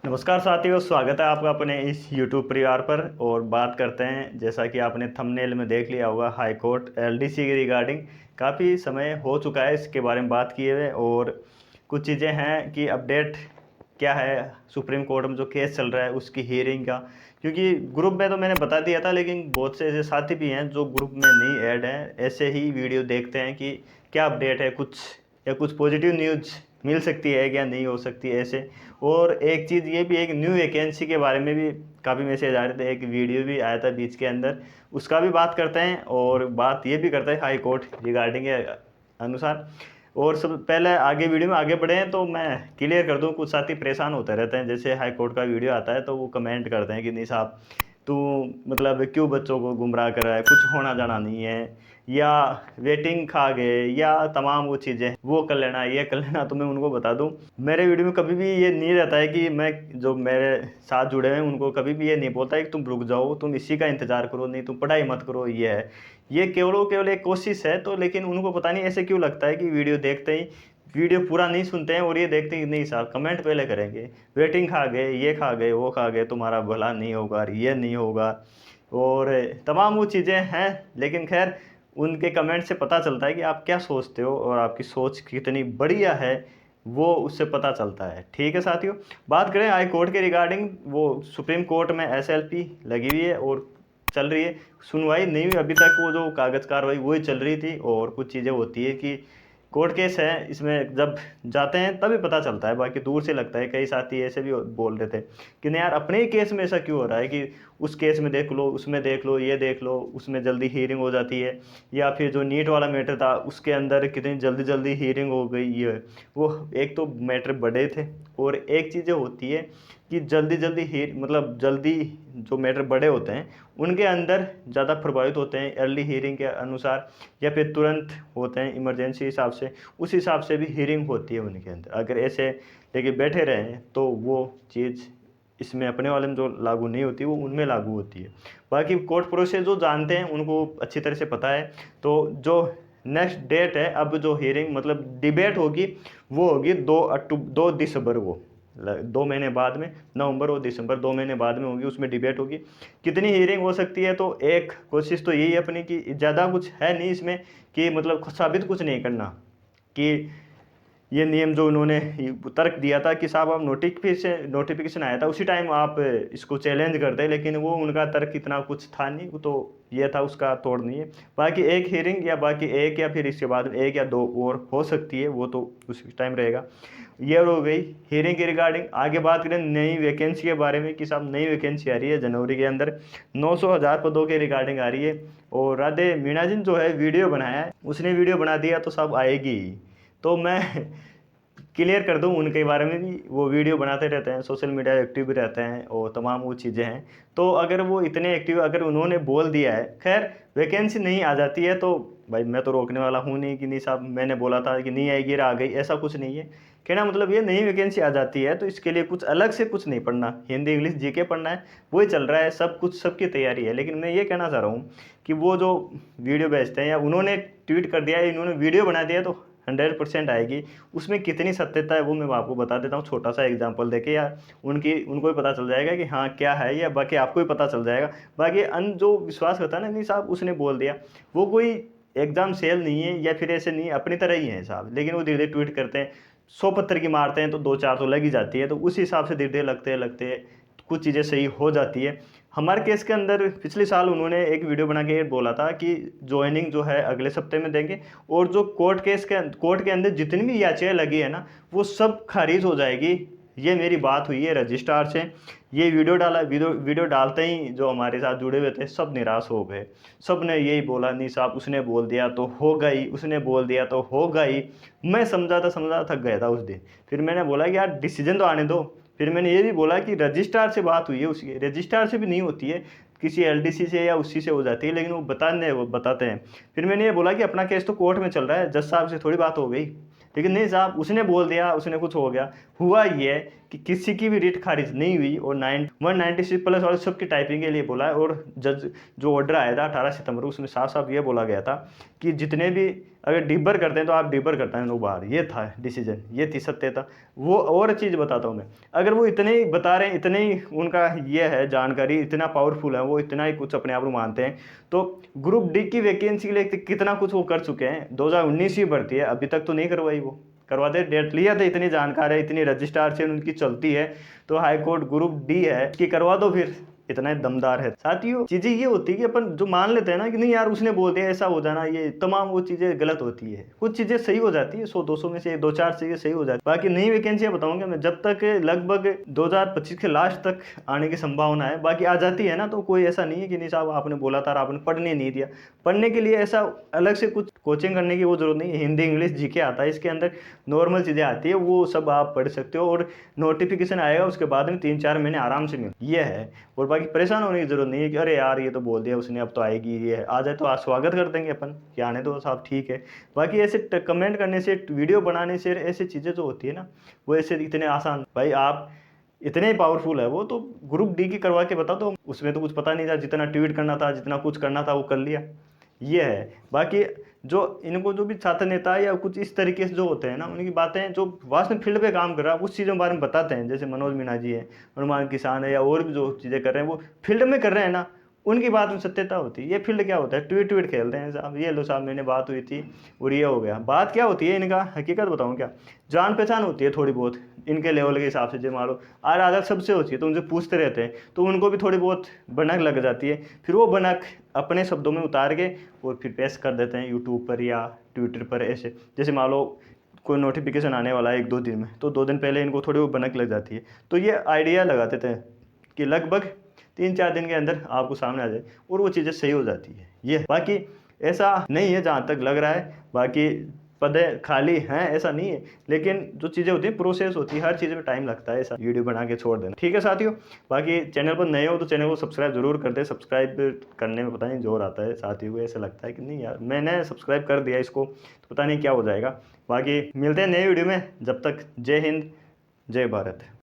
नमस्कार साथियों, स्वागत है आपका अपने इस YouTube परिवार पर। और बात करते हैं, जैसा कि आपने थंबनेल में देख लिया होगा, हाई कोर्ट एलडीसी के रिगार्डिंग काफ़ी समय हो चुका है इसके बारे में बात किए हुए। और कुछ चीज़ें हैं कि अपडेट क्या है सुप्रीम कोर्ट में जो केस चल रहा है उसकी हियरिंग का। क्योंकि ग्रुप में तो मैंने बता दिया था, लेकिन बहुत से ऐसे साथी भी हैं जो ग्रुप में नहीं ऐड हैं, ऐसे ही वीडियो देखते हैं कि क्या अपडेट है कुछ, या कुछ पॉजिटिव न्यूज़ मिल सकती है क्या नहीं हो सकती है ऐसे। और एक चीज़ ये भी, एक न्यू वैकेंसी के बारे में भी काफ़ी मैसेज आ रहे थे, एक वीडियो भी आया था बीच के अंदर, उसका भी बात करते हैं। और बात ये भी करते हैं हाई कोर्ट रिगार्डिंग के अनुसार। और सब पहले आगे वीडियो में आगे बढ़े हैं तो मैं क्लियर कर दूं, कुछ साथी परेशान होते रहते हैं, जैसे हाई कोर्ट का वीडियो आता है तो वो कमेंट करते हैं कि नहीं साहब तू मतलब क्यों बच्चों को गुमराह कर रहा है, कुछ होना जाना नहीं है, या वेटिंग खा गए, या तमाम वो चीज़ें वो कर लेना ये कर लेना। तो मैं उनको बता दूं, मेरे वीडियो में कभी भी ये नहीं रहता है कि मैं जो मेरे साथ जुड़े हैं उनको कभी भी ये नहीं बोलता है कि तुम रुक जाओ, तुम इसी का इंतज़ार करो, नहीं तुम पढ़ाई मत करो। ये है, ये केवल एक कोशिश है। तो लेकिन उनको पता नहीं ऐसे क्यों लगता है कि वीडियो देखते ही वीडियो पूरा नहीं सुनते हैं और ये देखते हैं कि नहीं साहब कमेंट पहले करेंगे, वेटिंग खा गए, ये खा गए, वो खा गए, तुम्हारा भला नहीं होगा, ये नहीं होगा, और तमाम वो चीज़ें हैं। लेकिन खैर, उनके कमेंट से पता चलता है कि आप क्या सोचते हो और आपकी सोच कितनी बढ़िया है, वो उससे पता चलता है। ठीक है साथियों, बात करें हाई कोर्ट के रिगार्डिंग, वो सुप्रीम कोर्ट में एसएलपी लगी हुई है और चल रही है। सुनवाई नहीं हुई अभी तक, वो जो कागज़ कार्रवाई वही चल रही थी। और कुछ चीज़ें होती है कि कोर्ट केस है, इसमें जब जाते हैं तभी पता चलता है, बाकी दूर से लगता है। कई साथी ऐसे भी बोल रहे थे कि नहीं यार अपने ही केस में ऐसा क्यों हो रहा है कि उस केस में देख लो, उसमें देख लो, ये देख लो, उसमें जल्दी हीयरिंग हो जाती है। या फिर जो नीट वाला मैटर था उसके अंदर कितनी जल्दी जल्दी हीयरिंग हो गई। ये वो एक तो मैटर बड़े थे, और एक चीज़ें होती है कि जल्दी जल्दी ही मतलब जल्दी जो मैटर बड़े होते हैं उनके अंदर ज़्यादा प्रभावित होते हैं अर्ली हीयरिंग के अनुसार, या फिर तुरंत होते हैं इमरजेंसी हिसाब से, उस हिसाब से भी हीयरिंग होती है उनके अंदर। अगर ऐसे लेके बैठे रहें तो वो चीज़ इसमें अपने वाले में जो लागू नहीं होती वो उनमें लागू होती है। बाकी कोर्ट प्रोसेस जो जानते हैं उनको अच्छी तरह से पता है। तो जो नेक्स्ट डेट है, अब जो हियरिंग मतलब डिबेट होगी वो होगी 2 दिसंबर को, 2 महीने बाद में, नवंबर और दिसंबर 2 महीने बाद में होगी, उसमें डिबेट होगी। कितनी हियरिंग हो सकती है, तो एक कोशिश तो यही है अपनी कि ज़्यादा कुछ है नहीं इसमें, कि मतलब साबित कुछ नहीं करना कि ये नियम जो उन्होंने तर्क दिया था कि साहब आप नोटिफिकेशन आया था उसी टाइम आप इसको चैलेंज करते, लेकिन वो उनका तर्क इतना कुछ था नहीं, वो तो ये था उसका तोड़ नहीं है। बाकी एक हियरिंग, या बाकी एक, या फिर इसके बाद में एक या दो और हो सकती है, वो तो उसी टाइम रहेगा। ये हो गई हियरिंग के रिगार्डिंग। आगे बात करें नई वैकेंसी के बारे में कि साहब नई वैकेंसी आ रही है जनवरी के अंदर, 900,000 पदों के रिगार्डिंग आ रही है। और राधे मीणा जी जो है वीडियो बनाया है, उसने वीडियो बना दिया तो सब आएगी ही। तो मैं क्लियर कर दूं उनके बारे में भी, वो वीडियो बनाते रहते हैं, सोशल मीडिया एक्टिव भी रहते हैं और तमाम वो चीज़ें हैं। तो अगर वो इतने एक्टिव, अगर उन्होंने बोल दिया है, खैर वैकेंसी नहीं आ जाती है तो भाई मैं तो रोकने वाला हूँ नहीं कि नहीं साहब मैंने बोला था कि नहीं आएगी आ गई, ऐसा कुछ नहीं है। कहना मतलब ये नई वैकेंसी आ जाती है तो इसके लिए कुछ अलग से कुछ नहीं पढ़ना, हिंदी इंग्लिश जीके पढ़ना है, वही चल रहा है, सब कुछ सबकी तैयारी है। लेकिन मैं ये कहना चाह रहा हूँ कि वो जो वीडियो भेजते हैं या उन्होंने ट्वीट कर दिया, इन्होंने वीडियो बना दिया, तो 100% आएगी। उसमें कितनी सत्यता है वो मैं आपको बता देता हूँ, छोटा सा एग्जांपल देके, या उनको भी पता चल जाएगा कि हाँ क्या है, या बाकी आपको भी पता चल जाएगा। बाकी अन जो विश्वास करता है ना, नहीं साहब उसने बोल दिया, वो कोई एग्जाम सेल नहीं है या फिर ऐसे नहीं है, अपनी तरह ही है साहब। लेकिन वो धीरे धीरे ट्वीट करते हैं, 100 पत्थर की मारते हैं तो 2-4 तो लग ही जाती है। तो उस हिसाब से धीरे धीरे लगते लगते कुछ चीज़ें सही हो जाती है। हमारे केस के अंदर पिछले साल उन्होंने एक वीडियो बना के बोला था कि ज्वाइनिंग जो है अगले सप्ते में देंगे, और जो कोर्ट के अंदर जितनी भी याचिकाएं लगी है ना वो सब खारिज हो जाएगी। ये मेरी बात हुई है रजिस्ट्रार से। ये वीडियो डालते ही जो हमारे साथ जुड़े हुए थे सब निराश हो गए। सब ने यही बोला, नहीं साहब उसने बोल दिया तो हो गई, उसने बोल दिया तो हो गई। मैं समझा थक गया था उस दिन। फिर मैंने बोला कि यार डिसीजन तो आने दो। फिर मैंने ये भी बोला कि रजिस्ट्रार से बात हुई है, उसकी रजिस्ट्रार से भी नहीं होती है, किसी एलडीसी से या उसी से हो जाती है, लेकिन वो बताते हैं। फिर मैंने ये बोला कि अपना केस तो कोर्ट में चल रहा है, जज साहब से थोड़ी बात हो गई। लेकिन नहीं साहब उसने बोल दिया, उसने कुछ हो गया। हुआ ये कि किसी की भी रिट खारिज नहीं हुई, और 196+ वाले सबकी टाइपिंग के लिए बोला है। और जज जो ऑर्डर आया था 18 सितंबर, उसमें साफ साफ ये बोला गया था कि जितने भी अगर डिबर करते हैं तो आप डिबर करता है लोग बाहर, ये था डिसीजन, ये थी सत्यता। वो और चीज़ बताता हूँ मैं, अगर वो इतने ही बता रहे हैं, इतने ही उनका ये है जानकारी, इतना पावरफुल है, वो इतना ही कुछ अपने आप को मानते हैं, तो ग्रुप डी की वैकेंसी के लिए कितना कुछ वो कर चुके हैं। 2019 की भर्ती है, अभी तक तो नहीं करवाई, वो करवाते, डेट लिया था, इतनी जानकारी है, इतनी रजिस्ट्रार से उनकी चलती है, तो हाई कोर्ट ग्रुप डी है कि करवा दो फिर, इतना दमदार है। साथियों चीज़ें ये होती है कि अपन जो मान लेते हैं ना कि नहीं यार उसने बोल दिया ऐसा हो जाना, ये तमाम वो चीज़ें गलत होती है। कुछ चीज़ें सही हो जाती है, 100-200 में से 2-4 चीज़ें सही हो जाती है। बाकी नई वैकेंसियाँ बताऊंगा मैं, जब तक लगभग 2025 के लास्ट तक आने की संभावना है। बाकी आ जाती है ना, तो कोई ऐसा नहीं है कि नहीं साहब आपने बोला था और आपने पढ़ने नहीं दिया। पढ़ने के लिए ऐसा अलग से कुछ कोचिंग करने की वो जरूरत नहीं है। हिंदी इंग्लिश जीके आता है, इसके अंदर नॉर्मल चीज़ें आती है, वो सब आप पढ़ सकते हो, और नोटिफिकेशन आएगा उसके बाद में 3-4 महीने आराम से मिल, ये है। और बाकी परेशान होने की जरूरत नहीं है कि अरे यार ये तो बोल दिया उसने, अब तो आएगी, ये आ जाए तो आज स्वागत कर देंगे अपन कि आने दो साहब, ठीक है। बाकी ऐसे कमेंट करने से, वीडियो बनाने से, ऐसी चीज़ें जो होती है ना, वो ऐसे इतने आसान, भाई आप इतने ही पावरफुल है वो, तो ग्रुप डी की करवा के बता दो, उसमें तो कुछ पता नहीं था, जितना ट्वीट करना था, जितना कुछ करना था वो कर लिया, ये है। बाकी जो इनको जो भी छात्र नेता या कुछ इस तरीके से जो होते हैं ना, उनकी बातें जो वास्तव में फील्ड पे काम कर रहा है उस चीज़ों के बारे में बताते हैं, जैसे मनोज मीणा जी है, हनुमान किसान है, या और भी जो चीज़ें कर रहे हैं वो फील्ड में कर रहे हैं ना, उनकी बात में सत्यता होती है। ये फील्ड क्या होता है, ट्वीट ट्वीट खेलते हैं साहब, ये लो साहब मैंने बात हुई थी और ये हो गया। बात क्या होती है इनका, हकीकत बताऊँ क्या, जान पहचान होती है थोड़ी बहुत इनके लेवल के हिसाब से, जो मान लो आज आदत सबसे होती है, तो उनसे पूछते रहते हैं, तो उनको भी थोड़ी बहुत भनक लग जाती है, फिर वो भनक अपने शब्दों में उतार के और फिर पेश कर देते हैं यूट्यूब पर या ट्विटर पर। ऐसे जैसे मान लो कोई नोटिफिकेशन आने वाला है 1-2 दिन में, तो 2 दिन पहले इनको थोड़ी वो भनक लग जाती है, तो ये आइडिया लगाते थे कि लगभग 3-4 दिन के अंदर आपको सामने आ जाए, और वो चीज़ें सही हो जाती है। ये बाकी ऐसा नहीं है जहाँ तक लग रहा है, बाकी पद खाली हैं ऐसा नहीं है, लेकिन जो चीज़ें होती हैं प्रोसेस होती है, हर चीज़ में टाइम लगता है, ऐसा वीडियो बना के छोड़ देना, ठीक है साथियों। बाकी चैनल पर नए हो तो चैनल को सब्सक्राइब जरूर कर दे, सब्सक्राइब करने में पता नहीं जोर आता है साथियों को, ऐसा लगता है कि नहीं यार मैंने सब्सक्राइब कर दिया इसको, तो पता नहीं क्या हो जाएगा। बाकी मिलते हैं नए वीडियो में, जब तक जय हिंद जय भारत।